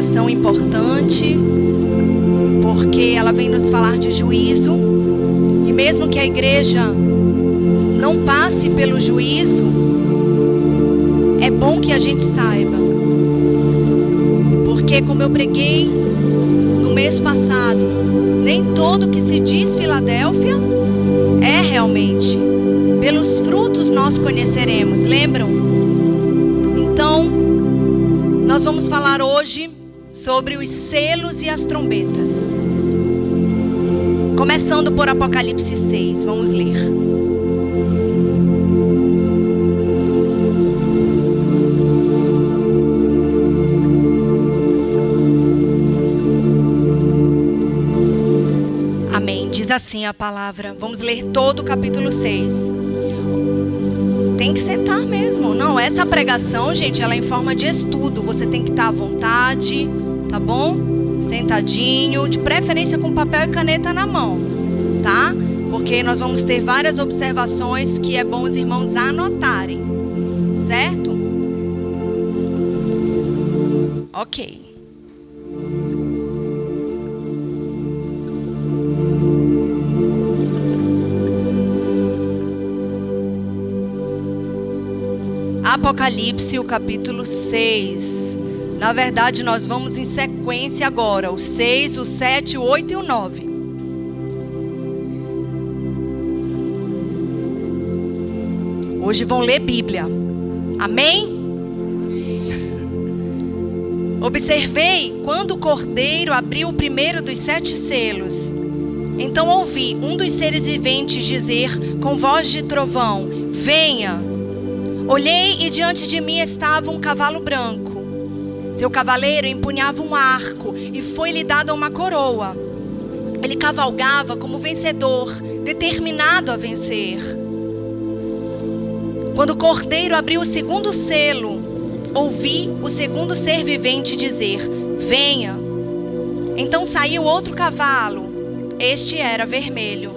pregação importante, porque ela vem nos falar de juízo. E mesmo que a igreja não passe pelo juízo, é bom que a gente saiba. Porque, como eu preguei no mês passado, nem todo que se diz Filadélfia é realmente. Pelos frutos nós conheceremos, lembram? Então, nós vamos falar hoje sobre os selos e as trombetas. Começando por Apocalipse 6, vamos ler. Amém. Diz assim a palavra. Vamos ler todo o capítulo 6. Tem que sentar mesmo. Não, essa pregação, gente, ela é em forma de estudo. Você tem que estar à vontade, tá bom? Sentadinho, de preferência com papel e caneta na mão, tá? Porque nós vamos ter várias observações que é bom os irmãos anotarem, certo? Ok. Apocalipse, o capítulo 6. Na verdade, nós vamos em sequência agora. O 6, o 7, o 8 e o 9. Hoje vão ler Bíblia. Amém? Observei quando o Cordeiro abriu o primeiro dos 7 selos. Então ouvi um dos seres viventes dizer com voz de trovão: venha. Olhei e diante de mim estava um cavalo branco. Seu cavaleiro empunhava um arco e foi-lhe dada uma coroa. Ele cavalgava como vencedor, determinado a vencer. Quando o Cordeiro abriu o segundo selo, ouvi o segundo ser vivente dizer: venha. Então saiu outro cavalo. Este era vermelho.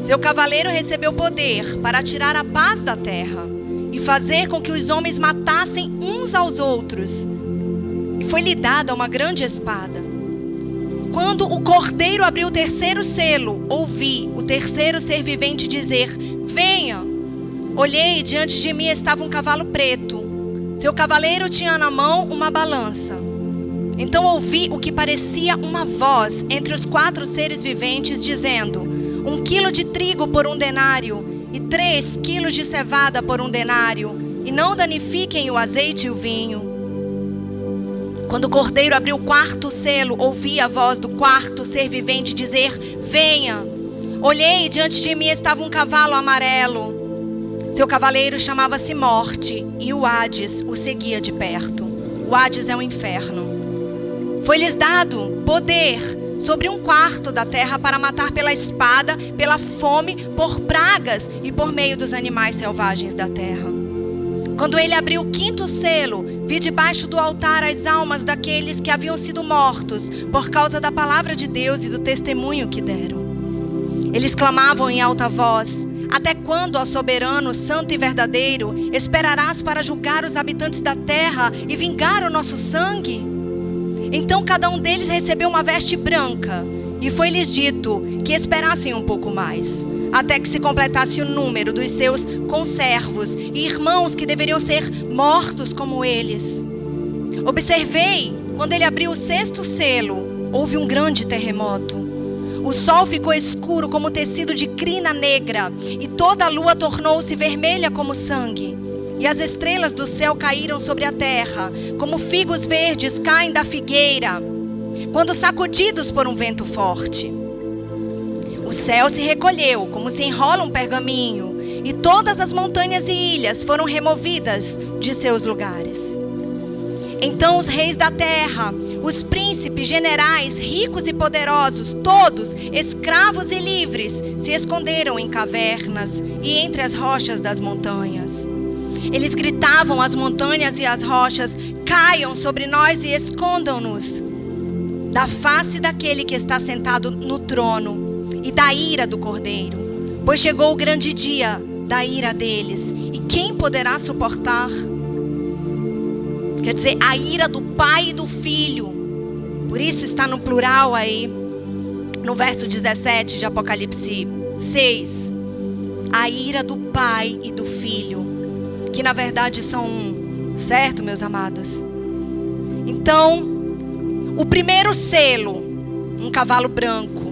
Seu cavaleiro recebeu poder para tirar a paz da terra e fazer com que os homens matassem uns aos outros. E foi-lhe dada uma grande espada. Quando o Cordeiro abriu o terceiro selo, ouvi o terceiro ser vivente dizer: venha. Olhei e diante de mim estava um cavalo preto. Seu cavaleiro tinha na mão uma balança. Então ouvi o que parecia uma voz entre os 4 seres viventes dizendo: 1 quilo de trigo por 1 denário e 3 quilos de cevada por 1 denário, e não danifiquem o azeite e o vinho. Quando o Cordeiro abriu o 4º selo, ouvi a voz do 4º ser vivente dizer: venha. Olhei e diante de mim estava um cavalo amarelo. Seu cavaleiro chamava-se Morte, e o Hades o seguia de perto. O Hades é o inferno. Foi-lhes dado poder sobre 1/4 da terra para matar pela espada, pela fome, por pragas e por meio dos animais selvagens da terra. Quando ele abriu o 5º selo, vi debaixo do altar as almas daqueles que haviam sido mortos por causa da palavra de Deus e do testemunho que deram. Eles clamavam em alta voz: até quando, ó soberano, santo e verdadeiro, esperarás para julgar os habitantes da terra e vingar o nosso sangue? Então cada um deles recebeu uma veste branca, e foi-lhes dito que esperassem um pouco mais, até que se completasse o número dos seus conservos e irmãos que deveriam ser mortos como eles. Observei, quando ele abriu o 6º selo, houve um grande terremoto. O sol ficou escuro como tecido de crina negra, e toda a lua tornou-se vermelha como sangue. E as estrelas do céu caíram sobre a terra, como figos verdes caem da figueira, quando sacudidos por um vento forte. O céu se recolheu, como se enrola um pergaminho, e todas as montanhas e ilhas foram removidas de seus lugares. Então os reis da terra, os príncipes, generais, ricos e poderosos, todos, escravos e livres, se esconderam em cavernas e entre as rochas das montanhas. Eles gritavam às montanhas e às rochas: caiam sobre nós e escondam-nos da face daquele que está sentado no trono e da ira do Cordeiro. Pois chegou o grande dia da ira deles, e quem poderá suportar? Quer dizer, a ira do Pai e do Filho Por isso está no plural aí, no verso 17 de Apocalipse 6. A ira do Pai e do Filho, que na verdade são um, certo, meus amados? Então, o primeiro selo, um cavalo branco.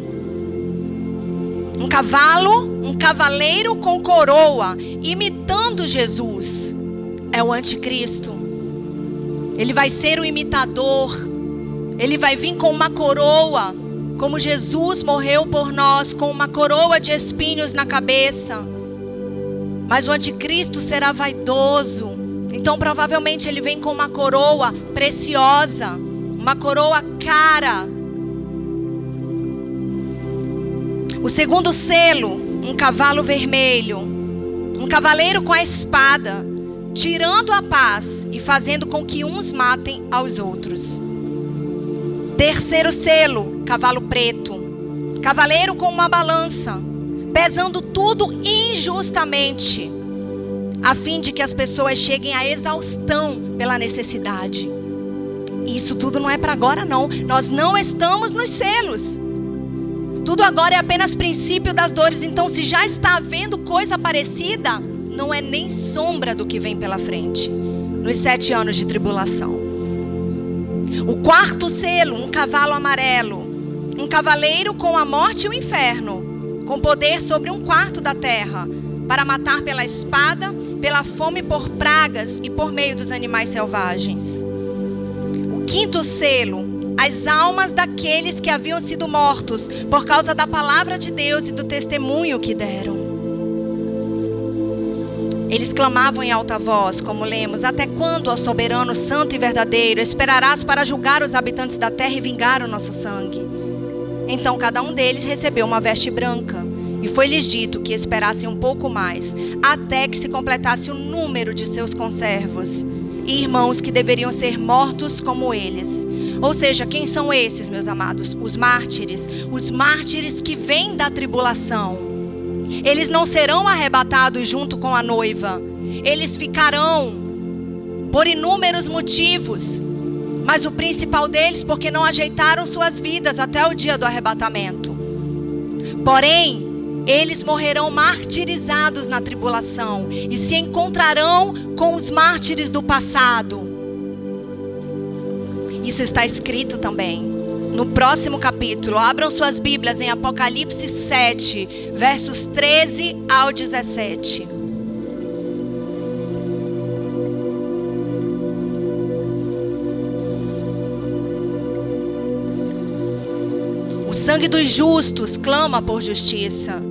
Um cavaleiro com coroa, imitando Jesus. É o anticristo. Ele vai ser o imitador. Ele vai vir com uma coroa, como Jesus morreu por nós, com uma coroa de espinhos na cabeça. Mas o anticristo será vaidoso. Então provavelmente ele vem com uma coroa preciosa, uma coroa cara. O segundo selo, um cavalo vermelho, um cavaleiro com a espada, tirando a paz e fazendo com que uns matem aos outros. Terceiro selo, cavalo preto, cavaleiro com uma balança, pesando tudo injustamente, a fim de que as pessoas cheguem à exaustão pela necessidade. Isso tudo não é para agora não, nós não estamos nos selos. Tudo agora é apenas princípio das dores. Então, se já está havendo coisa parecida, não é nem sombra do que vem pela frente, nos 7 anos de tribulação. O quarto selo, um cavalo amarelo, um cavaleiro com a morte e o inferno, com poder sobre 1/4 da terra, para matar pela espada, pela fome, por pragas e por meio dos animais selvagens. O quinto selo, as almas daqueles que haviam sido mortos por causa da palavra de Deus e do testemunho que deram. Eles clamavam em alta voz, como lemos: até quando, ó soberano, santo e verdadeiro, esperarás para julgar os habitantes da terra e vingar o nosso sangue? Então cada um deles recebeu uma veste branca, e foi-lhes dito que esperassem um pouco mais, até que se completasse o número de seus conservos e irmãos que deveriam ser mortos como eles. Ou seja, quem são esses, meus amados? Os mártires que vêm da tribulação. Eles não serão arrebatados junto com a noiva. Eles ficarão por inúmeros motivos, mas o principal deles porque não ajeitaram suas vidas até o dia do arrebatamento. Porém, eles morrerão martirizados na tribulação e se encontrarão com os mártires do passado. Isso está escrito também no próximo capítulo. Abram suas Bíblias em Apocalipse 7, versos 13 ao 17. O sangue dos justos clama por justiça.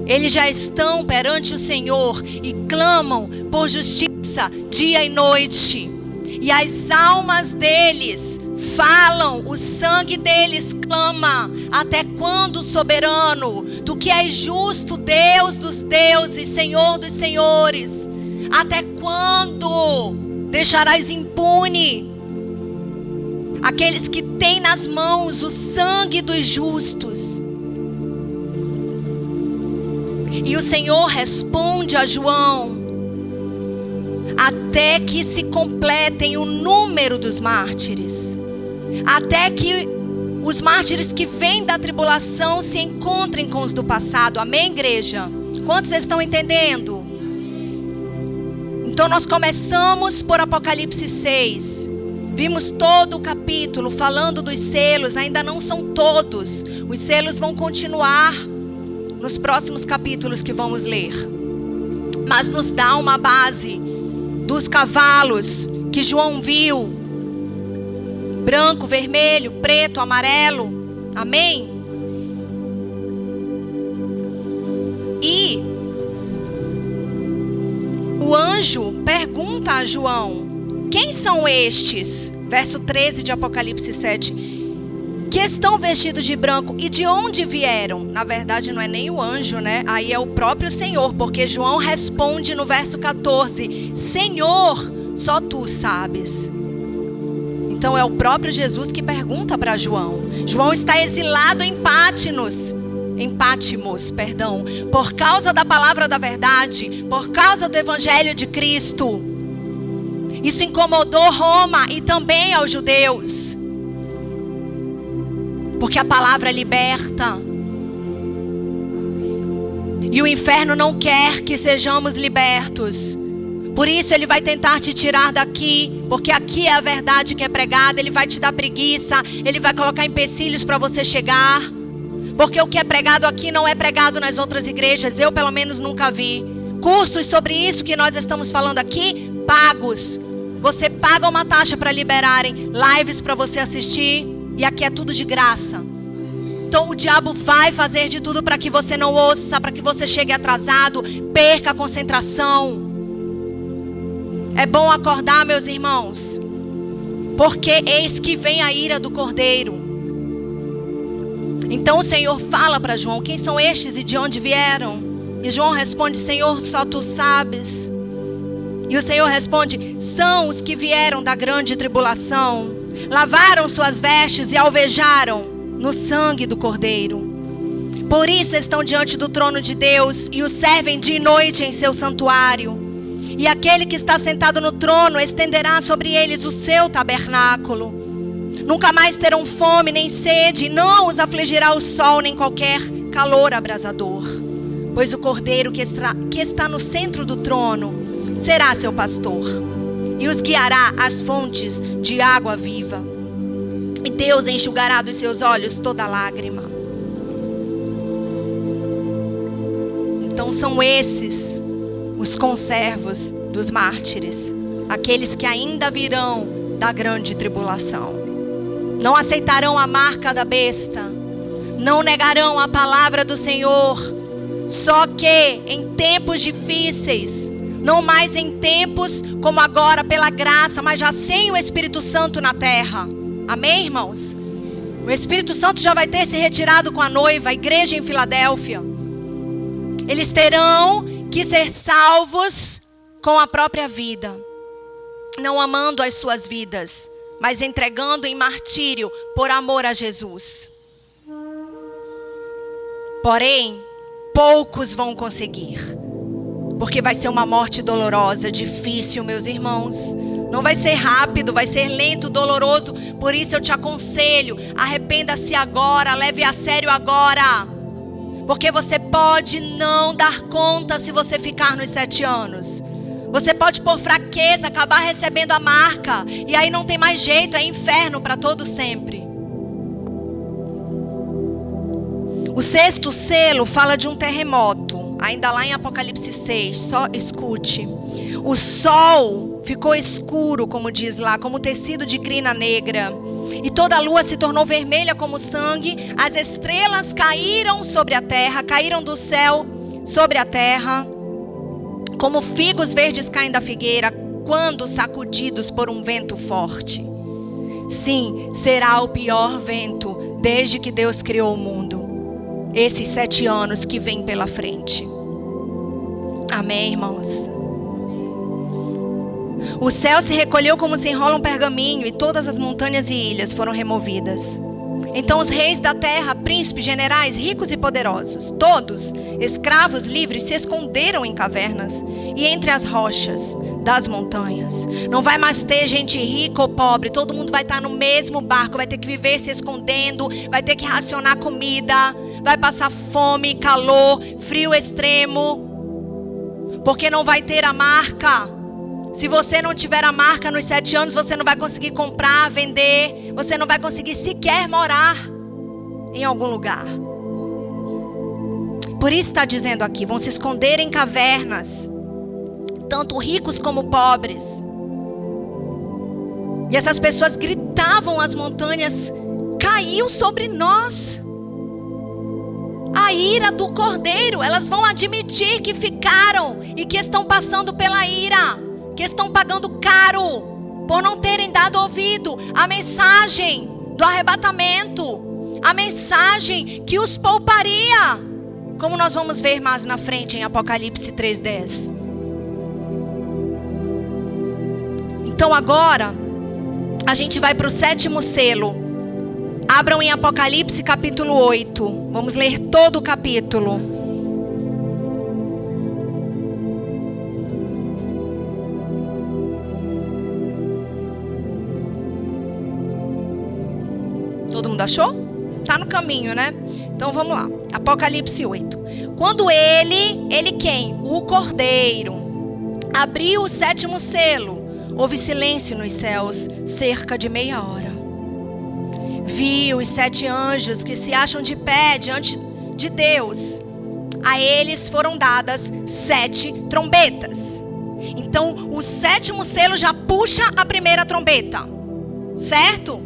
Eles já estão perante o Senhor e clamam por justiça dia e noite. E as almas deles falam, o sangue deles clama: até quando, soberano, tu que és justo, Deus dos deuses, Senhor dos senhores, até quando deixarás impune aqueles que têm nas mãos o sangue dos justos? E o Senhor responde a João: até que se completem o número dos mártires, até que os mártires que vêm da tribulação se encontrem com os do passado. Amém, igreja? Quantos estão entendendo? Então nós começamos por Apocalipse 6. Vimos todo o capítulo falando dos selos. Ainda não são todos. Os selos vão continuar nos próximos capítulos que vamos ler. Mas nos dá uma base dos cavalos que João viu: branco, vermelho, preto, amarelo. Amém? E o anjo pergunta a João: quem são estes? Verso 13 de Apocalipse 7. Que estão vestidos de branco e de onde vieram? Na verdade não é nem o anjo, né? Aí é o próprio Senhor, porque João responde no verso 14: Senhor, só tu sabes. Então é o próprio Jesus que pergunta para João. João está exilado em Patmos, por causa da palavra da verdade, por causa do evangelho de Cristo. Isso incomodou Roma e também aos judeus. Porque a palavra liberta. E o inferno não quer que sejamos libertos. Por isso ele vai tentar te tirar daqui, porque aqui é a verdade que é pregada. Ele vai te dar preguiça, ele vai colocar empecilhos para você chegar. Porque o que é pregado aqui não é pregado nas outras igrejas. Eu pelo menos nunca vi. Cursos sobre isso que nós estamos falando aqui, pagos. Você paga uma taxa para liberarem lives para você assistir. E aqui é tudo de graça. Então o diabo vai fazer de tudo para que você não ouça, para que você chegue atrasado, perca a concentração. É bom acordar, meus irmãos, porque eis que vem a ira do Cordeiro. Então o Senhor fala para João: quem são estes e de onde vieram? E João responde: Senhor, só tu sabes. E o Senhor responde: são os que vieram da grande tribulação, lavaram suas vestes e alvejaram no sangue do Cordeiro. Por isso estão diante do trono de Deus e o servem dia e noite em seu santuário. E aquele que está sentado no trono estenderá sobre eles o seu tabernáculo. Nunca mais terão fome nem sede, não os afligirá o sol nem qualquer calor abrasador. Pois o Cordeiro que está no centro do trono será seu pastor e os guiará às fontes de água viva. E Deus enxugará dos seus olhos toda lágrima. Então são esses os conservos dos mártires, aqueles que ainda virão da grande tribulação. Não aceitarão a marca da besta, não negarão a palavra do Senhor. Só que em tempos difíceis, não mais em tempos como agora pela graça, mas já sem o Espírito Santo na terra. Amém, irmãos? O Espírito Santo já vai ter se retirado com a noiva, a igreja em Filadélfia. Eles terão que ser salvos com a própria vida, não amando as suas vidas, mas entregando em martírio por amor a Jesus. Porém, poucos vão conseguir, porque vai ser uma morte dolorosa, difícil, meus irmãos. Não vai ser rápido, vai ser lento, doloroso. Por isso eu te aconselho, arrependa-se agora, leve a sério agora. Porque você pode não dar conta se você ficar nos 7 anos. Você pode por fraqueza acabar recebendo a marca. E aí não tem mais jeito, é inferno para todo sempre. O 6º selo fala de um terremoto. Ainda lá em Apocalipse 6, só escute. O sol ficou escuro, como diz lá, como tecido de crina negra. E toda a lua se tornou vermelha como sangue. As estrelas caíram sobre a terra, caíram do céu sobre a terra, como figos verdes caem da figueira, quando sacudidos por um vento forte. Sim, será o pior vento desde que Deus criou o mundo. Esses 7 anos que vêm pela frente. Amém, irmãos? O céu se recolheu como se enrola um pergaminho, e todas as montanhas e ilhas foram removidas. Então os reis da terra, príncipes, generais, ricos e poderosos, todos, escravos livres, se esconderam em cavernas e entre as rochas das montanhas. Não vai mais ter gente rica ou pobre, todo mundo vai estar no mesmo barco, vai ter que viver se escondendo, vai ter que racionar comida, vai passar fome, calor, frio extremo, porque não vai ter a marca. Se você não tiver a marca nos 7 anos, você não vai conseguir comprar, vender. Você não vai conseguir sequer morar em algum lugar. Por isso está dizendo aqui, vão se esconder em cavernas, tanto ricos como pobres. E essas pessoas gritavam às montanhas: caiu sobre nós a ira do Cordeiro. Elas vão admitir que ficaram e que estão passando pela ira, que estão pagando caro por não terem dado ouvido à mensagem do arrebatamento, a mensagem que os pouparia, como nós vamos ver mais na frente em Apocalipse 3:10. Então agora a gente vai para o 7º selo. Abram em Apocalipse capítulo 8. Vamos ler todo o capítulo. Todo mundo achou? Tá no caminho, né? Então vamos lá. Apocalipse 8. Quando ele quem? O Cordeiro abriu o 7º selo, houve silêncio nos céus, cerca de meia hora. Vi os 7 anjos que se acham de pé diante de Deus. A eles foram dadas 7 trombetas. Então o 7º selo já puxa a primeira trombeta, certo?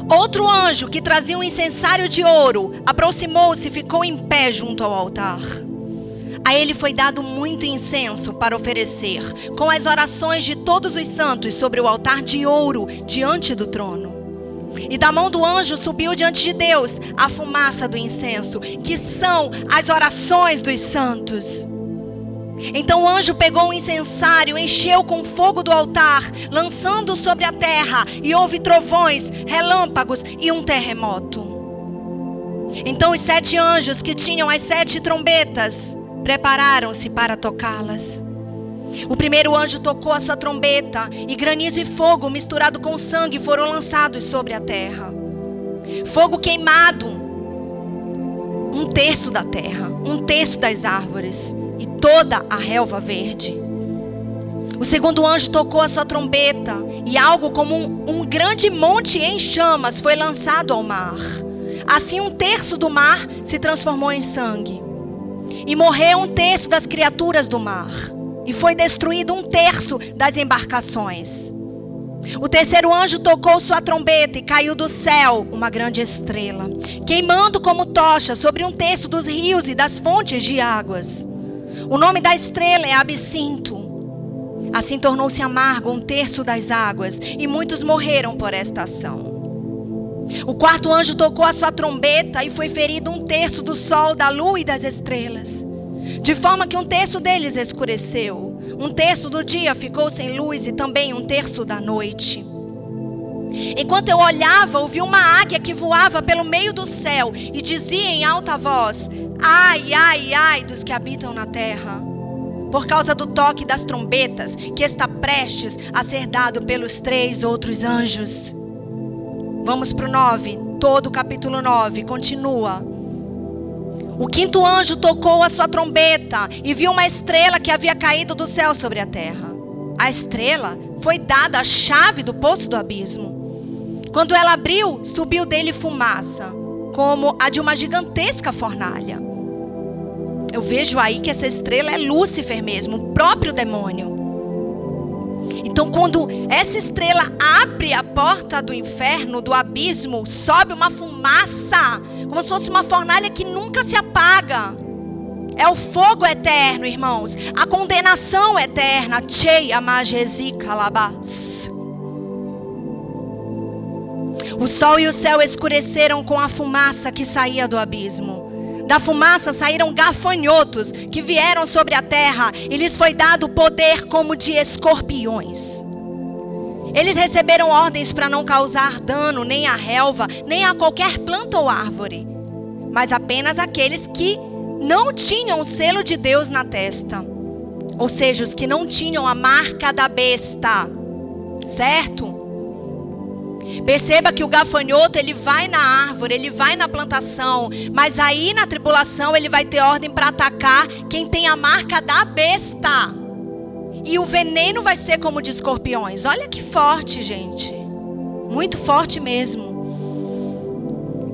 Outro anjo que trazia um incensário de ouro aproximou-se e ficou em pé junto ao altar. A ele foi dado muito incenso para oferecer, com as orações de todos os santos sobre o altar de ouro diante do trono. E da mão do anjo subiu diante de Deus a fumaça do incenso, que são as orações dos santos. Então o anjo pegou um incensário, encheu com fogo do altar, lançando sobre a terra, e houve trovões, relâmpagos e um terremoto. Então os 7 anjos que tinham as 7 trombetas prepararam-se para tocá-las. O primeiro anjo tocou a sua trombeta, e granizo e fogo misturado com sangue foram lançados sobre a terra. Fogo queimado, 1/3 da terra, 1/3 das árvores e toda a relva verde. O segundo anjo tocou a sua trombeta, e algo como um grande monte em chamas foi lançado ao mar. Assim 1/3 do mar se transformou em sangue, e morreu 1/3 das criaturas do mar, e foi destruído 1/3 das embarcações. O terceiro anjo tocou sua trombeta, e caiu do céu uma grande estrela, queimando como tocha sobre 1/3 dos rios e das fontes de águas. O nome da estrela é Absinto. Assim tornou-se amargo 1/3 das águas, e muitos morreram por esta ação. O quarto anjo tocou a sua trombeta, e foi ferido 1/3 do sol, da lua e das estrelas, de forma que 1/3 deles escureceu. 1/3 do dia ficou sem luz, e também 1/3 da noite. Enquanto eu olhava, ouvi uma águia que voava pelo meio do céu e dizia em alta voz: ai, ai, ai dos que habitam na terra, por causa do toque das trombetas que está prestes a ser dado pelos 3 outros anjos. Vamos para o 9, todo o capítulo 9, continua. O quinto anjo tocou a sua trombeta, e viu uma estrela que havia caído do céu sobre a terra. A estrela foi dada a chave do poço do abismo. Quando ela abriu, subiu dele fumaça, como a de uma gigantesca fornalha. Eu vejo aí que essa estrela é Lúcifer mesmo, o próprio demônio. Então quando essa estrela abre a porta do inferno, do abismo, sobe uma fumaça, como se fosse uma fornalha que nunca se apaga. É o fogo eterno, irmãos. A condenação eterna. O sol e o céu escureceram com a fumaça que saía do abismo. Da fumaça saíram gafanhotos que vieram sobre a terra, e lhes foi dado poder como de escorpiões. Eles receberam ordens para não causar dano nem à relva, nem a qualquer planta ou árvore, mas apenas aqueles que não tinham o selo de Deus na testa, ou seja, os que não tinham a marca da besta, certo? Perceba que o gafanhoto, ele vai na árvore, ele vai na plantação, mas aí na tribulação ele vai ter ordem para atacar quem tem a marca da besta. E o veneno vai ser como de escorpiões. Olha que forte, gente. Muito forte mesmo.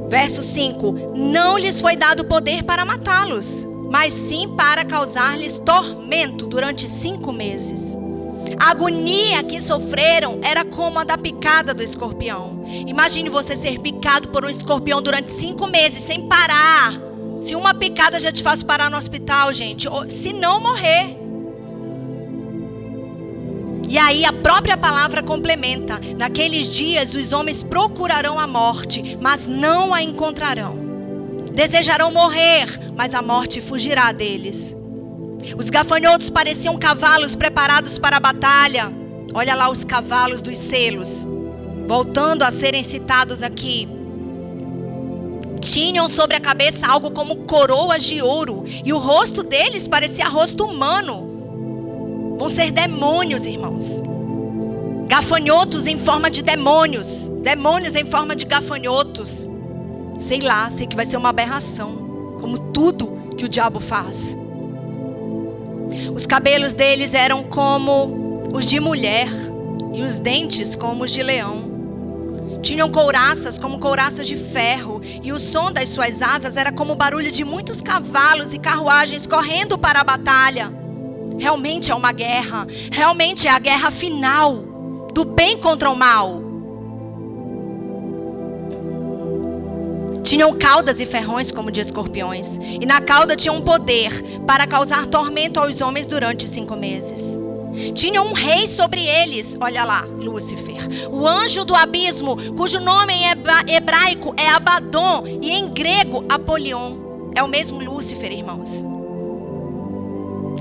Verso 5. Não lhes foi dado poder para matá-los, mas sim para causar-lhes tormento durante 5 meses. A agonia que sofreram era como a da picada do escorpião. Imagine você ser picado por um escorpião durante 5 meses, sem parar. Se uma picada já te faz parar no hospital, gente, se não morrer. E aí a própria palavra complementa: naqueles dias os homens procurarão a morte, mas não a encontrarão. Desejarão morrer, mas a morte fugirá deles. Os gafanhotos pareciam cavalos preparados para a batalha. Olha lá os cavalos dos selos, voltando a serem citados aqui. Tinham sobre a cabeça algo como coroas de ouro, e o rosto deles parecia rosto humano. Vão ser demônios, irmãos. Gafanhotos em forma de demônios. Demônios em forma de gafanhotos. sei lá, sei que vai ser uma aberração, como tudo que o diabo faz. Os cabelos deles eram como os de mulher e os dentes como os de leão. Tinham couraças como couraças de ferro, e o som das suas asas era como o barulho de muitos cavalos e carruagens correndo para a batalha. Realmente é uma guerra, realmente é a guerra final, do bem contra o mal. Tinham caudas e ferrões como de escorpiões, e na cauda tinham um poder para causar tormento aos homens durante 5 meses. Tinha um rei sobre eles, olha lá, Lúcifer, o anjo do abismo, cujo nome em hebraico é Abaddon e em grego Apolion. É o mesmo Lúcifer, irmãos.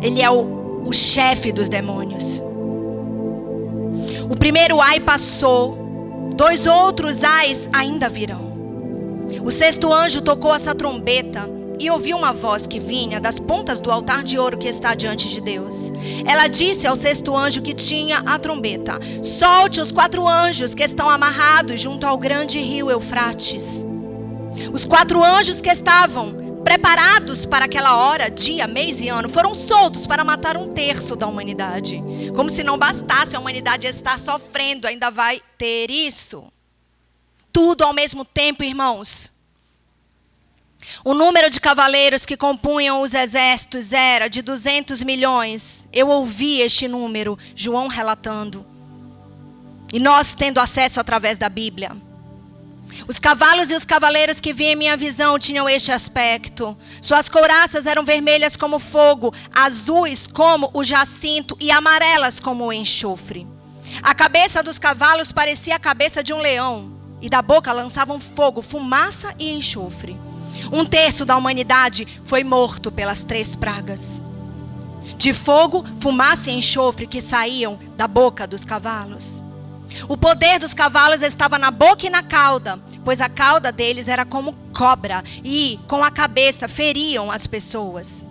Ele é o chefe dos demônios. O primeiro ai passou, 2 outros ais ainda virão. O 6º anjo tocou essa trombeta e ouviu uma voz que vinha das pontas do altar de ouro que está diante de Deus. Ela disse ao 6º anjo que tinha a trombeta: solte os 4 anjos que estão amarrados junto ao grande rio Eufrates. Os 4 anjos que estavam preparados para aquela hora, dia, mês e ano, foram soltos para matar 1/3 da humanidade. Como se não bastasse a humanidade estar sofrendo, ainda vai ter isso. Tudo ao mesmo tempo, irmãos. O número de cavaleiros que compunham os exércitos era de 200 milhões. Eu ouvi este número, João relatando. E nós tendo acesso através da Bíblia. Os cavalos e os cavaleiros que vi em minha visão tinham este aspecto. Suas couraças eram vermelhas como fogo, azuis como o jacinto e amarelas como o enxofre. A cabeça dos cavalos parecia a cabeça de um leão, e da boca lançavam fogo, fumaça e enxofre. 1/3 da humanidade foi morto pelas 3 pragas de fogo, fumaça e enxofre que saíam da boca dos cavalos. O poder dos cavalos estava na boca e na cauda, pois a cauda deles era como cobra e com a cabeça feriam as pessoas.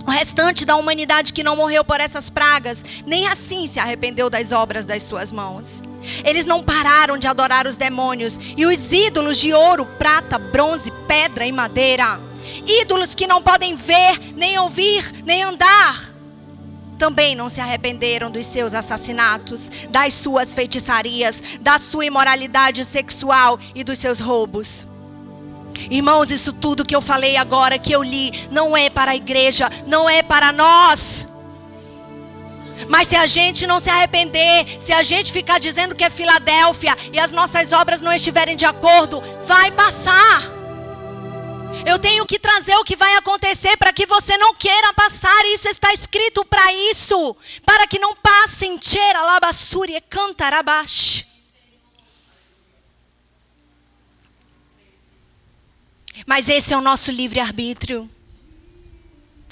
O restante da humanidade que não morreu por essas pragas, nem assim se arrependeu das obras das suas mãos. Eles não pararam de adorar os demônios e os ídolos de ouro, prata, bronze, pedra e madeira. Ídolos que não podem ver, nem ouvir, nem andar. Também não se arrependeram dos seus assassinatos, das suas feitiçarias, da sua imoralidade sexual e dos seus roubos. Irmãos, isso tudo que eu falei agora, que eu li, não é para a igreja, não é para nós. Mas se a gente não se arrepender, se a gente ficar dizendo que é Filadélfia e as nossas obras não estiverem de acordo, vai passar. Eu tenho que trazer o que vai acontecer para que você não queira passar. Isso está escrito para isso, para que não passem. Tchera labassuri e cantarabash. Mas esse é o nosso livre-arbítrio.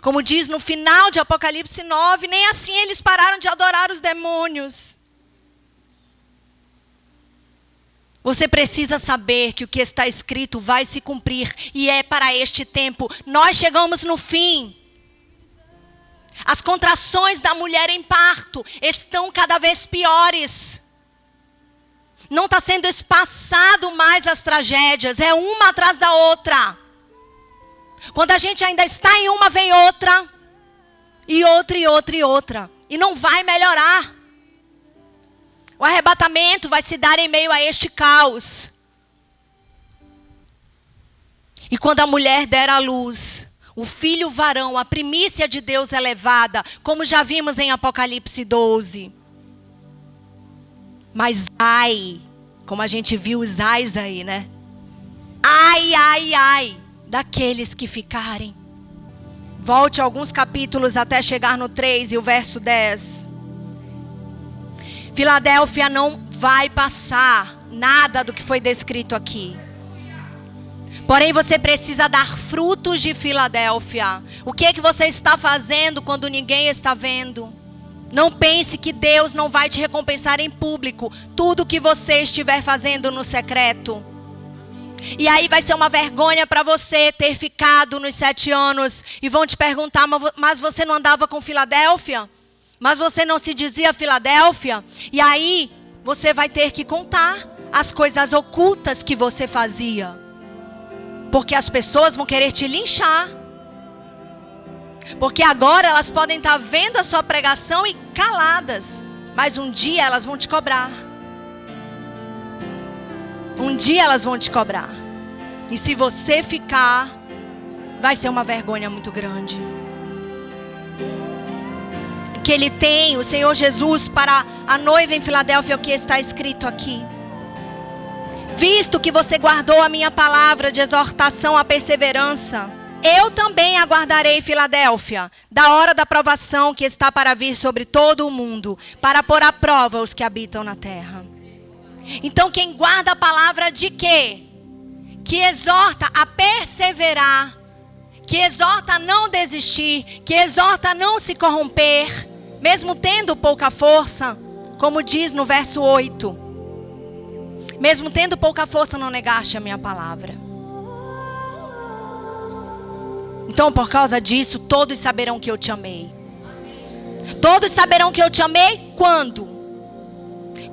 Como diz no final de Apocalipse 9, nem assim eles pararam de adorar os demônios. Você precisa saber que o que está escrito vai se cumprir e é para este tempo. Nós chegamos no fim. As contrações da mulher em parto estão cada vez piores. Não está sendo espaçado mais as tragédias, é uma atrás da outra. Quando a gente ainda está em uma, vem outra, e outra, e outra, e outra. E não vai melhorar. O arrebatamento vai se dar em meio a este caos. E quando a mulher der à luz, o filho varão, a primícia de Deus é levada, como já vimos em Apocalipse 12. Mas ai, como a gente viu os ais aí, né? Ai, ai, ai, daqueles que ficarem. Volte alguns capítulos até chegar no 3 e o verso 10. Filadélfia não vai passar nada do que foi descrito aqui. Porém, você precisa dar frutos de Filadélfia. O que é que você está fazendo quando ninguém está vendo? Não pense que Deus não vai te recompensar em público tudo que você estiver fazendo no secreto. E aí vai ser uma vergonha para você ter ficado nos 7 anos e vão te perguntar, mas você não andava com Filadélfia? Mas você não se dizia Filadélfia? E aí você vai ter que contar as coisas ocultas que você fazia. Porque as pessoas vão querer te linchar. Porque agora elas podem estar vendo a sua pregação e caladas. Mas um dia elas vão te cobrar. Um dia elas vão te cobrar. E se você ficar, vai ser uma vergonha muito grande. Que Ele tem, o Senhor Jesus, para a noiva em Filadélfia, o que está escrito aqui. Visto que você guardou a minha palavra de exortação à perseverança, eu também aguardarei, Filadélfia, da hora da provação que está para vir sobre todo o mundo, para pôr à prova os que habitam na terra. Então quem guarda a palavra de quê? Que exorta a perseverar, que exorta a não desistir, que exorta a não se corromper, mesmo tendo pouca força, como diz no verso 8. Mesmo tendo pouca força, não negaste a minha palavra. Então, por causa disso, todos saberão que eu te amei. Todos saberão que eu te amei quando?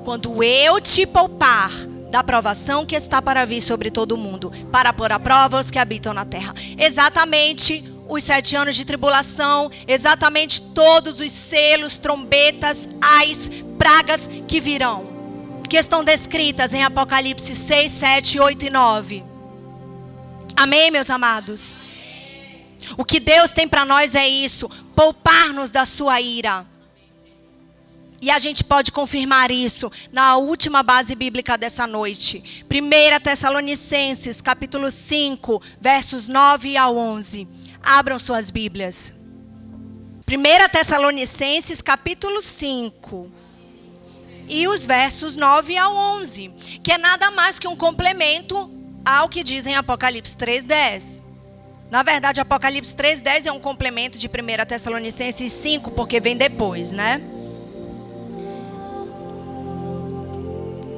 Quando eu te poupar da provação que está para vir sobre todo o mundo, para pôr à prova os que habitam na terra. Exatamente os 7 anos de tribulação, exatamente todos os selos, trombetas, ais, pragas que virão. Que estão descritas em Apocalipse 6, 7, 8 e 9. Amém, meus amados? O que Deus tem para nós é isso: poupar-nos da sua ira. E a gente pode confirmar isso na última base bíblica dessa noite. 1 Tessalonicenses, capítulo 5, versos 9 ao 11. Abram suas Bíblias. 1 Tessalonicenses, capítulo 5. E os versos 9 ao 11, que é nada mais que um complemento ao que diz em Apocalipse 3:10. Na verdade, Apocalipse 3:10 é um complemento de 1 Tessalonicenses 5, porque vem depois, né?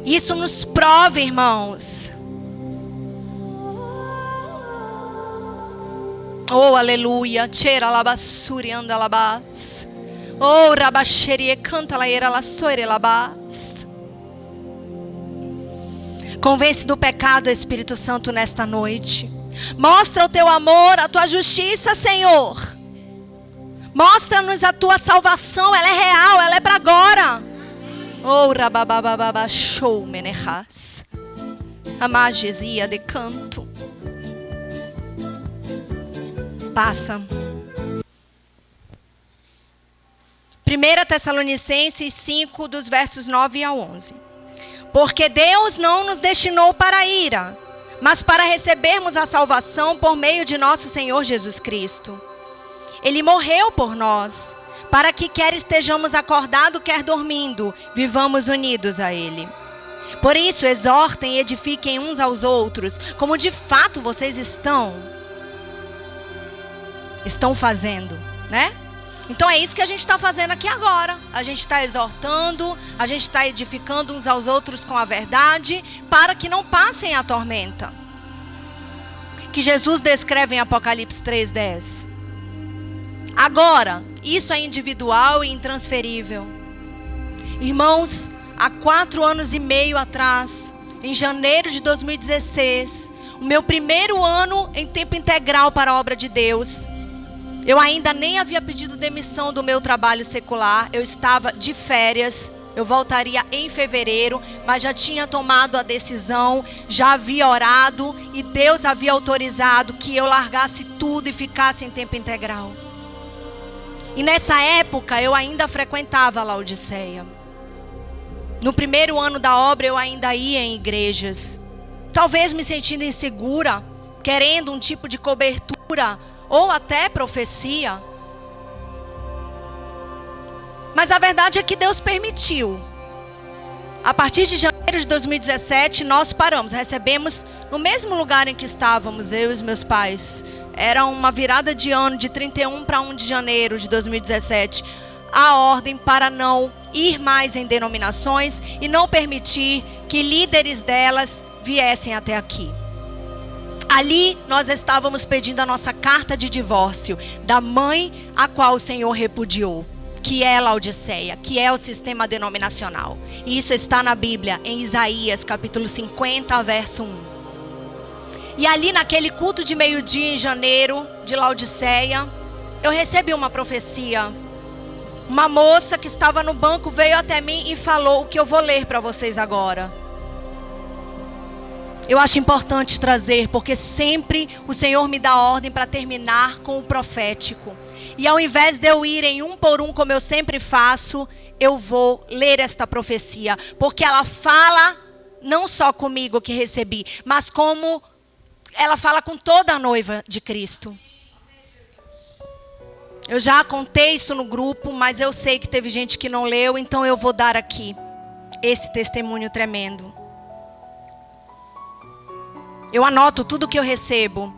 Isso nos prova, irmãos. Oh, aleluia. Tchera labassuri andalabas. Oh, rabaxerie canta la era la soire labas. Convence do pecado, Espírito Santo, nesta noite. Mostra o teu amor, a tua justiça, Senhor. Mostra-nos a tua salvação, ela é real, ela é para agora. Oh, rababababa show menechas. A magesia de canto. Passa. 1 Tessalonicenses 5, dos versos 9 ao 11. Porque Deus não nos destinou para a ira, mas para recebermos a salvação por meio de nosso Senhor Jesus Cristo. Ele morreu por nós, para que quer estejamos acordados, quer dormindo, vivamos unidos a Ele. Por isso, exortem e edifiquem uns aos outros, como de fato vocês estão fazendo, né? Então é isso que a gente está fazendo aqui agora. A gente está exortando, a gente está edificando uns aos outros com a verdade, para que não passem a tormenta que Jesus descreve em Apocalipse 3:10. Agora, isso é individual e intransferível. Irmãos, há 4 anos e meio atrás, em janeiro de 2016, o meu primeiro ano em tempo integral para a obra de Deus, eu ainda nem havia pedido demissão do meu trabalho secular. Eu estava de férias. Eu voltaria em fevereiro, mas já tinha tomado a decisão, já havia orado e Deus havia autorizado que eu largasse tudo e ficasse em tempo integral. E nessa época eu ainda frequentava a Laodiceia. No primeiro ano da obra eu ainda ia em igrejas. Talvez me sentindo insegura, querendo um tipo de cobertura ou até profecia. Mas a verdade é que Deus permitiu. A partir de janeiro de 2017, nós paramos, recebemos no mesmo lugar em que estávamos, eu e os meus pais. Era uma virada de ano de 31 para 1 de janeiro de 2017. A ordem para não ir mais em denominações e não permitir que líderes delas viessem até aqui. Ali nós estávamos pedindo a nossa carta de divórcio da mãe a qual o Senhor repudiou, que é Laodiceia, que é o sistema denominacional. E isso está na Bíblia, em Isaías capítulo 50, verso 1. E ali naquele culto de meio-dia em janeiro, de Laodiceia, eu recebi uma profecia. Uma moça que estava no banco veio até mim e falou o que eu vou ler para vocês agora. Eu acho importante trazer, porque sempre o Senhor me dá ordem para terminar com o profético. E ao invés de eu ir em um por um, como eu sempre faço, eu vou ler esta profecia. Porque ela fala não só comigo que recebi, mas como ela fala com toda a noiva de Cristo. Eu já contei isso no grupo, mas eu sei que teve gente que não leu, então eu vou dar aqui esse testemunho tremendo. Eu anoto tudo que eu recebo.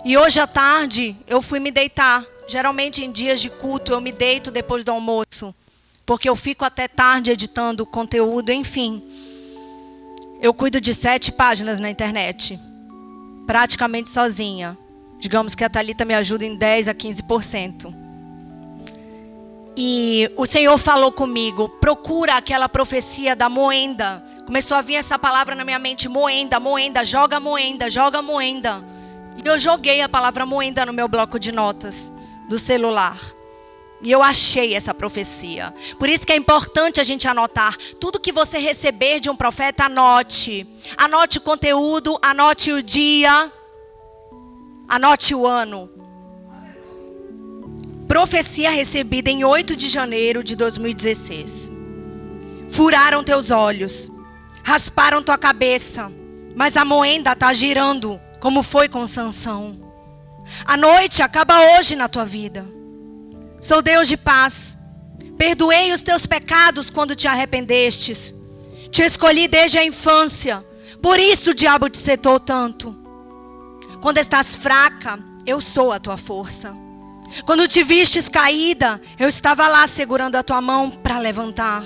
E hoje à tarde eu fui me deitar. Geralmente em dias de culto eu me deito depois do almoço, porque eu fico até tarde editando conteúdo, enfim. Eu cuido de 7 páginas na internet, praticamente sozinha. Digamos que a Thalita me ajuda em 10 a 15%. E o Senhor falou comigo, procura aquela profecia da moenda. Começou a vir essa palavra na minha mente, moenda, moenda, joga moenda, joga moenda. E eu joguei a palavra moenda no meu bloco de notas do celular. E eu achei essa profecia. Por isso que é importante a gente anotar. Tudo que você receber de um profeta, anote. Anote o conteúdo, anote o dia, anote o ano. Profecia recebida em 8 de janeiro de 2016. Furaram teus olhos, rasparam tua cabeça, mas a moenda está girando, como foi com Sansão. A noite acaba hoje na tua vida. Sou Deus de paz. Perdoei os teus pecados quando te arrependestes. Te escolhi desde a infância. Por isso o diabo te setou tanto. Quando estás fraca, eu sou a tua força. Quando te vistes caída, eu estava lá segurando a tua mão para levantar.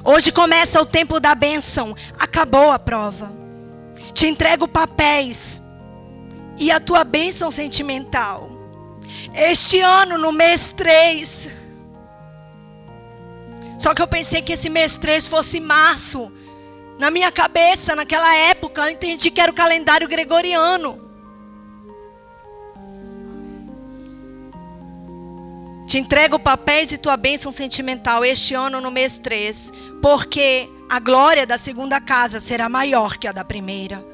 Hoje começa o tempo da bênção. Acabou a prova. Te entrego papéis e a tua bênção sentimental. Este ano, no mês 3. Só que eu pensei que esse mês 3 fosse março. Na minha cabeça, naquela época, eu entendi que era o calendário gregoriano. Te entrego papéis e tua bênção sentimental este ano no mês 3. Porque a glória da segunda casa será maior que a da primeira.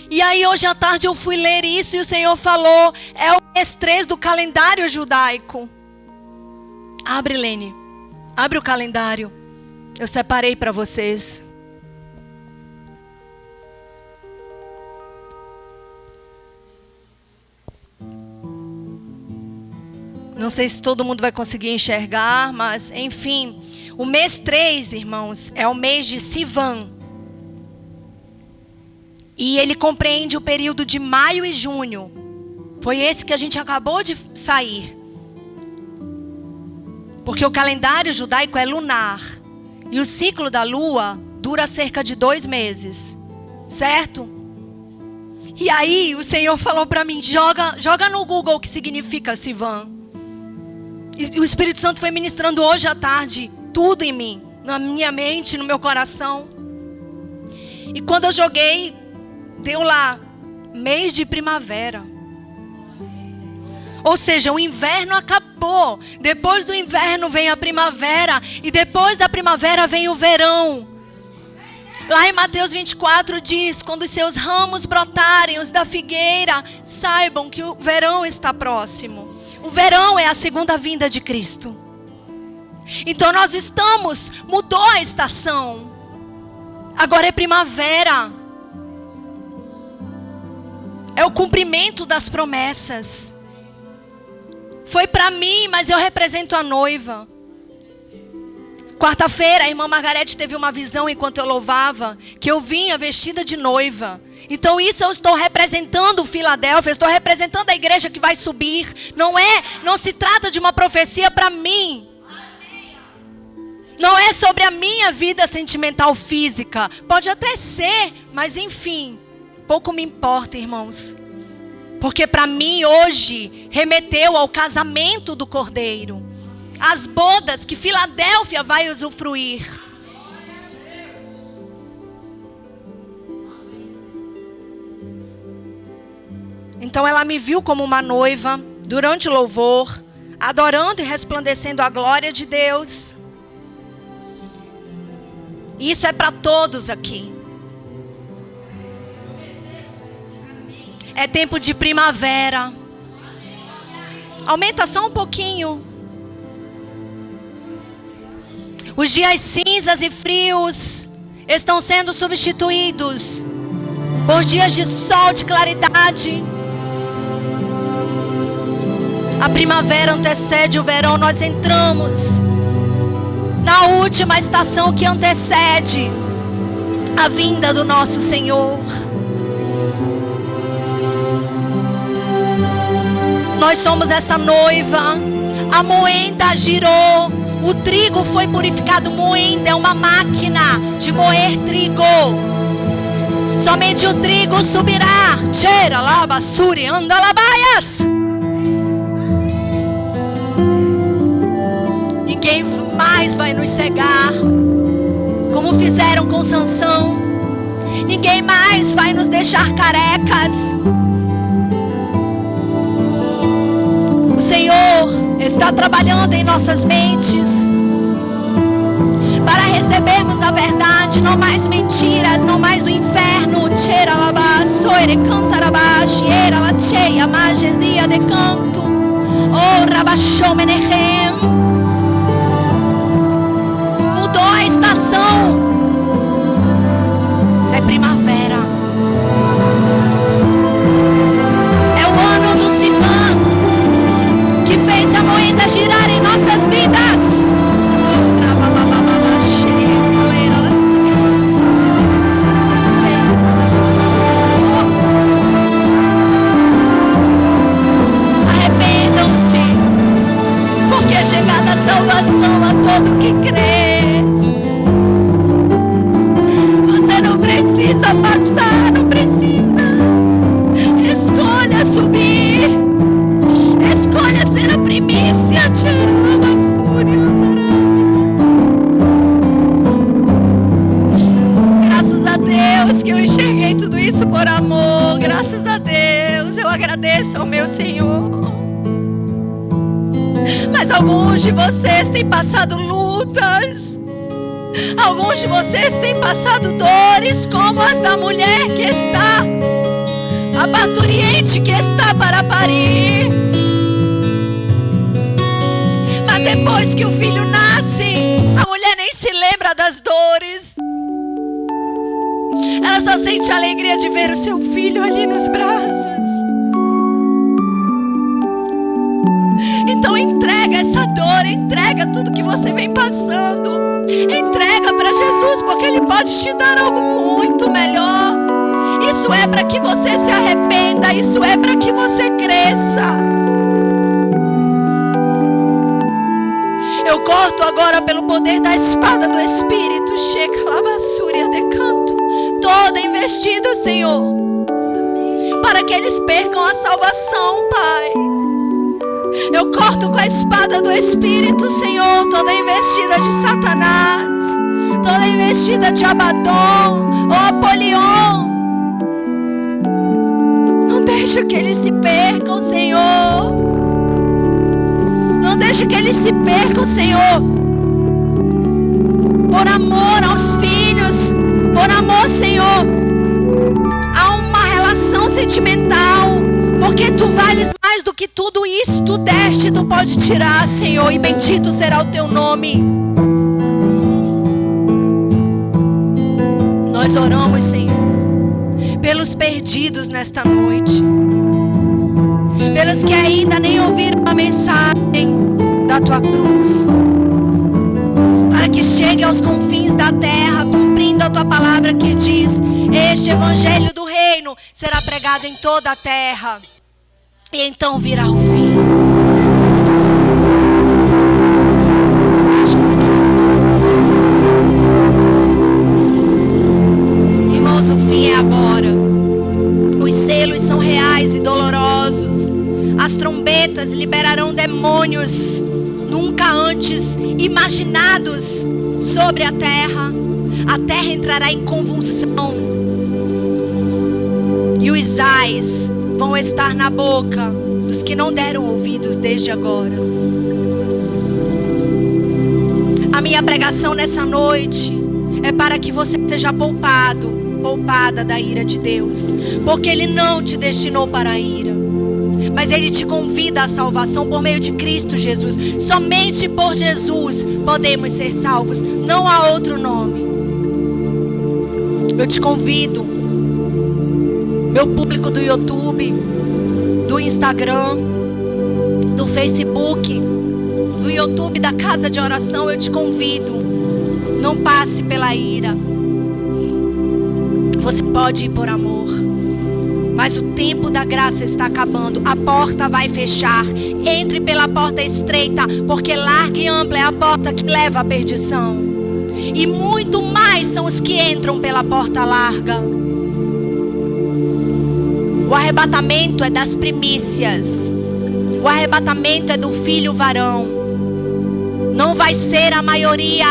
E aí hoje à tarde eu fui ler isso e o Senhor falou, é o mês 3 do calendário judaico. Abre, Lene. Abre o calendário. Eu separei para vocês. Não sei se todo mundo vai conseguir enxergar, mas enfim. O mês 3, irmãos, é o mês de Sivan. E ele compreende o período de maio e junho. Foi esse que a gente acabou de sair. Porque o calendário judaico é lunar. E o ciclo da lua dura cerca de 2 meses. Certo? E aí o Senhor falou para mim, joga no Google o que significa Sivan. E o Espírito Santo foi ministrando hoje à tarde tudo em mim. Na minha mente, no meu coração. E quando eu joguei, deu lá, mês de primavera. Ou seja, o inverno acabou. Depois do inverno vem a primavera. E depois da primavera vem o verão. Lá em Mateus 24 diz, quando os seus ramos brotarem, os da figueira, saibam que o verão está próximo. O verão é a segunda vinda de Cristo. Então nós mudou a estação. Agora é primavera. É o cumprimento das promessas. Foi para mim, mas eu represento a noiva. Quarta-feira, a irmã Margarete teve uma visão enquanto eu louvava, que eu vinha vestida de noiva. Então isso eu estou representando Filadélfia, estou representando a igreja que vai subir. Não se trata de uma profecia para mim. Não é sobre a minha vida sentimental física. Pode até ser, mas enfim, pouco me importa, irmãos. Porque para mim hoje remeteu ao casamento do Cordeiro. As bodas que Filadélfia vai usufruir. Então ela me viu como uma noiva durante o louvor, adorando e resplandecendo a glória de Deus. Isso é para todos aqui. É tempo de primavera. Aumenta só um pouquinho. Os dias cinzas e frios estão sendo substituídos por dias de sol, de claridade. A primavera antecede o verão. Nós entramos na última estação que antecede a vinda do nosso Senhor. Nós somos essa noiva. A moenda girou. O trigo foi purificado. Moenda é uma máquina de moer trigo. Somente o trigo subirá. Cheira lá, basuri, anda lá, baias. Ninguém mais vai nos cegar, como fizeram com Sansão. Ninguém mais vai nos deixar carecas. O Senhor está trabalhando em nossas mentes para recebermos a verdade, não mais mentiras, não mais o inferno. Cheira labá, soire cantarabá, cheira la cheia, magesia de canto. Oh, rabachou menechem. Mudou a estação. É primavera. É o ano do Sivan, que fez a moeda girar em nossas vidas. Arrependam-se, porque é chegada a salvação a todo que crê. Você não precisa passar, não precisa. Escolha subir. Escolha ser a primícia. Graças a Deus que eu enxerguei tudo isso por amor. Graças a Deus, eu agradeço ao meu Senhor. Mas alguns de vocês têm passado lutas. Alguns de vocês têm passado dores, como as da mulher que está, a parturiente que está para parir. Mas depois que o filho nasce, a mulher nem se lembra das dores. Ela só sente a alegria de ver o seu filho ali nos braços. Então entrega essa dor, entrega tudo que você vem passando. Entrega para Jesus, porque Ele pode te dar algo muito melhor. Isso é para que você se arrependa. Isso é para que você cresça. Eu corto agora pelo poder da espada do Espírito, checa lavassúria de canto, toda investida, Senhor, para que eles percam a salvação, Pai. Eu corto com a espada do Espírito, Senhor, toda investida de Satanás, toda investida de Abaddon ou Apolion. Não deixa que eles se percam, Senhor. Não deixa que eles se percam, Senhor. Por amor aos filhos, por amor, Senhor, a uma relação sentimental, porque Tu vales mais do que tudo isso. Tu deste, Tu pode tirar, Senhor, e bendito será o Teu nome. Nós oramos, Senhor, pelos perdidos nesta noite, pelos que ainda nem ouviram a mensagem da Tua cruz, para que chegue aos confins da terra, cumprindo a Tua palavra que diz: este evangelho do reino será pregado em toda a terra, e então virá o fim. Irmãos, o fim é agora. Os selos são reais e dolorosos. As trombetas liberarão demônios nunca antes imaginados sobre a terra. A terra entrará em convulsão. E os ais vão estar na boca dos que não deram ouvidos desde agora. A minha pregação nessa noite é para que você seja poupada da ira de Deus, porque Ele não te destinou para a ira, mas Ele te convida à salvação por meio de Cristo Jesus. Somente por Jesus podemos ser salvos, não há outro nome. Eu te convido, meu público do YouTube, do Instagram, do Facebook, do YouTube da Casa de Oração, eu te convido, não passe pela ira. Você pode ir por amor, mas o tempo da graça está acabando. A porta vai fechar. Entre pela porta estreita, porque larga e ampla é a porta que leva à perdição, e muito mais são os que entram pela porta larga. O arrebatamento é das primícias. O arrebatamento é do filho varão. Não vai ser a maioria.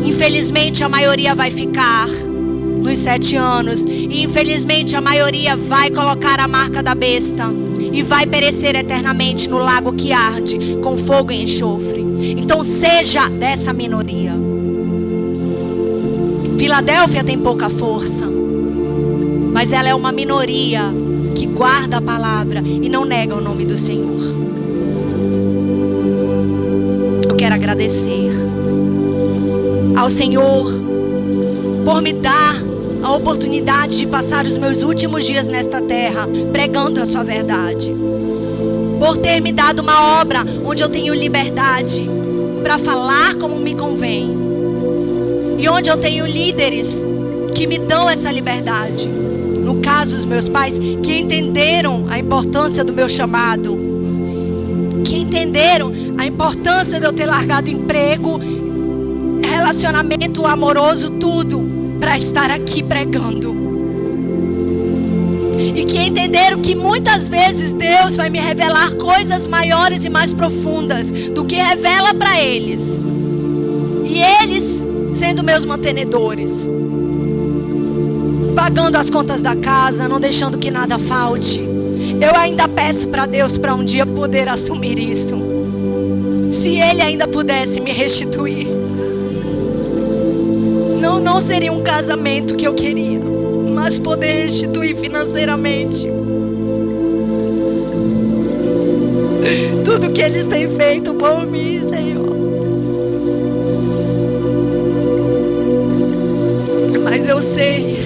Infelizmente a maioria vai ficar nos 7 anos. E infelizmente a maioria vai colocar a marca da besta e vai perecer eternamente no lago que arde com fogo e enxofre. Então seja dessa minoria. Filadélfia tem pouca força, mas ela é uma minoria que guarda a palavra e não nega o nome do Senhor. Eu quero agradecer ao Senhor por me dar a oportunidade de passar os meus últimos dias nesta terra pregando a sua verdade, por ter me dado uma obra onde eu tenho liberdade para falar como me convém, e onde eu tenho líderes que me dão essa liberdade. No caso, os meus pais, que entenderam a importância do meu chamado, que entenderam a importância de eu ter largado emprego, relacionamento amoroso, tudo, para estar aqui pregando. E que entenderam que muitas vezes Deus vai me revelar coisas maiores e mais profundas do que revela para eles. E eles sendo meus mantenedores, pagando as contas da casa, não deixando que nada falte. Eu ainda peço para Deus para um dia poder assumir isso. Se Ele ainda pudesse me restituir. Não seria um casamento que eu queria, mas poder restituir financeiramente tudo que eles têm feito por mim, Senhor. Mas eu sei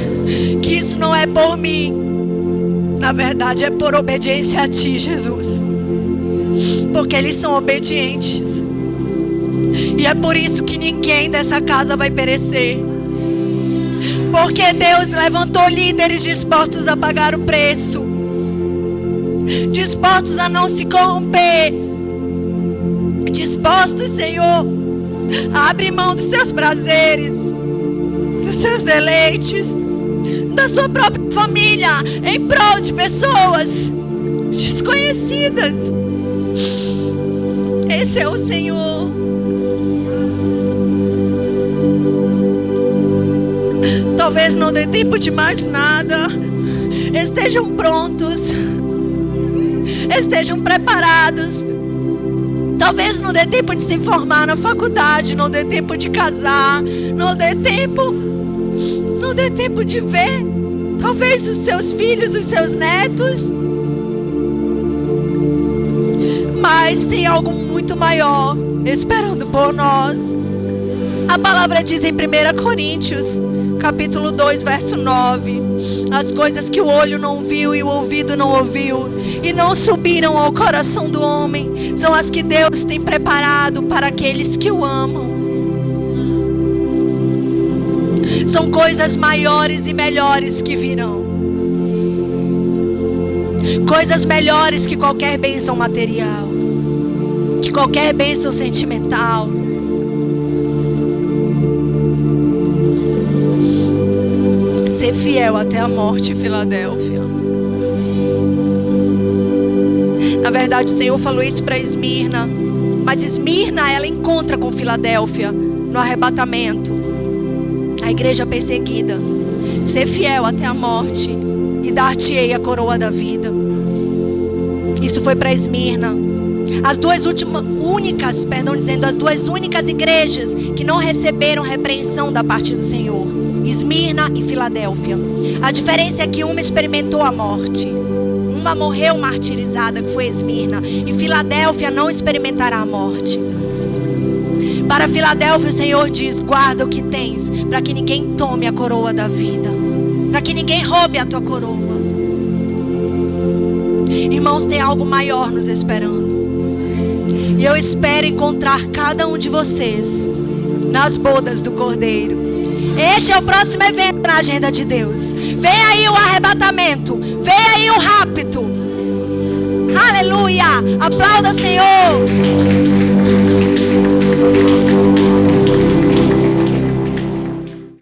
que isso não é por mim. Na verdade é por obediência a Ti, Jesus. Porque eles são obedientes. E é por isso que ninguém dessa casa vai perecer. Porque Deus levantou líderes dispostos a pagar o preço, dispostos a não se corromper, dispostos, Senhor, a abrir mão dos seus prazeres, dos seus deleites, da sua própria família, em prol de pessoas desconhecidas. Esse é o Senhor. Talvez não dê tempo de mais nada. Estejam prontos, estejam preparados. Talvez não dê tempo de se formar na faculdade, não dê tempo de casar, não dê tempo de ver talvez os seus filhos, os seus netos. Mas tem algo muito maior esperando por nós. A palavra diz em 1 Coríntios capítulo 2, verso 9: as coisas que o olho não viu e o ouvido não ouviu e não subiram ao coração do homem, são as que Deus tem preparado para aqueles que o amam. São coisas maiores e melhores que virão. Coisas melhores que qualquer bênção material, que qualquer bênção sentimental. Ser fiel até a morte, Filadélfia. Na verdade, o Senhor falou isso para Esmirna, mas Esmirna, ela encontra com Filadélfia no arrebatamento. A igreja perseguida. Ser fiel até a morte. e dar-te-ei a coroa da vida. Isso foi para Esmirna. As duas únicas igrejas que não receberam repreensão da parte do Senhor: Esmirna e Filadélfia. A diferença é que uma experimentou a morte, uma morreu martirizada, que foi Esmirna, e Filadélfia não experimentará a morte. Para Filadélfia o Senhor diz: guarda o que tens, para que ninguém tome a coroa da vida, para que ninguém roube a tua coroa. Irmãos, tem algo maior nos esperando. E eu espero encontrar cada um de vocês nas bodas do Cordeiro. Este é o próximo evento na agenda de Deus. Vem aí o arrebatamento. Vem aí o rapto. Aleluia. Aplauda, Senhor.